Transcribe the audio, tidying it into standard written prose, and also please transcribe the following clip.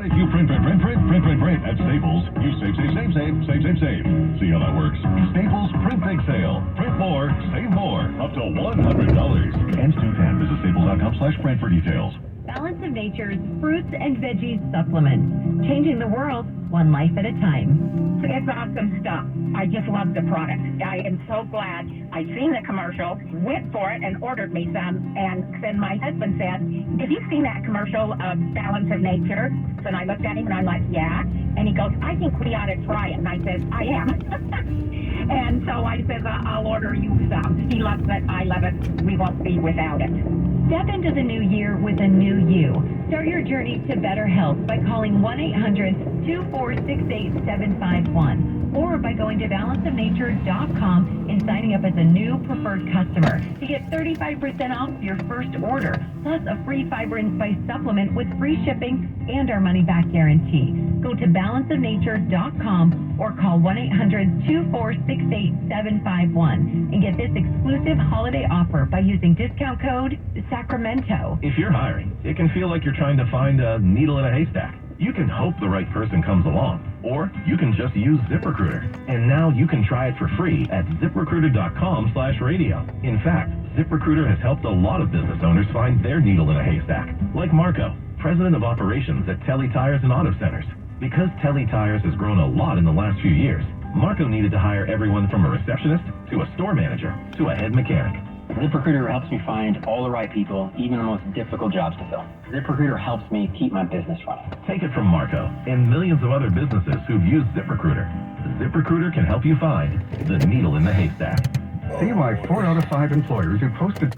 If you print at Staples, you save. See how that works? Staples Print Big Sale. Print more, save more. Up to $100. Ends 2/10. Visit staples.com/print for details. Balance of Nature's fruits and veggies supplements. Changing the world, one life at a time. It's awesome stuff. I just love the product. I am so glad I seen the commercial, went for it, and ordered me some. And then my husband said, "Have you seen that commercial of Balance of Nature?" And I looked at him and I'm like, "Yeah." And he goes, "I think we ought to try it." And I said, "I am." And so I said, "I'll order you some." He loves it. I love it. We won't be without it. Step into the new year with a new you. Start your journey to better health by calling 1-800-246-8751 or by going to balanceofnature.com and signing up as a new preferred customer to get 35% off your first order, plus a free fiber and spice supplement with free shipping and our money-back guarantee. Go to balanceofnature.com or call 1-800-246-8751 and get this exclusive holiday offer by using discount code Sacramento. If you're hiring, it can feel like you're trying to find a needle in a haystack. You can hope the right person comes along, or you can just use ZipRecruiter. And now you can try it for free at ZipRecruiter.com/radio. In fact, ZipRecruiter has helped a lot of business owners find their needle in a haystack, like Marco, president of operations at Telly Tires and Auto Centers. Because Telly Tires has grown a lot in the last few years, Marco needed to hire everyone from a receptionist to a store manager to a head mechanic. ZipRecruiter helps me find all the right people, even the most difficult jobs to fill. ZipRecruiter helps me keep my business running. Take it from Marco and millions of other businesses who've used ZipRecruiter. ZipRecruiter can help you find the needle in the haystack. See why 4 out of 5 employers who posted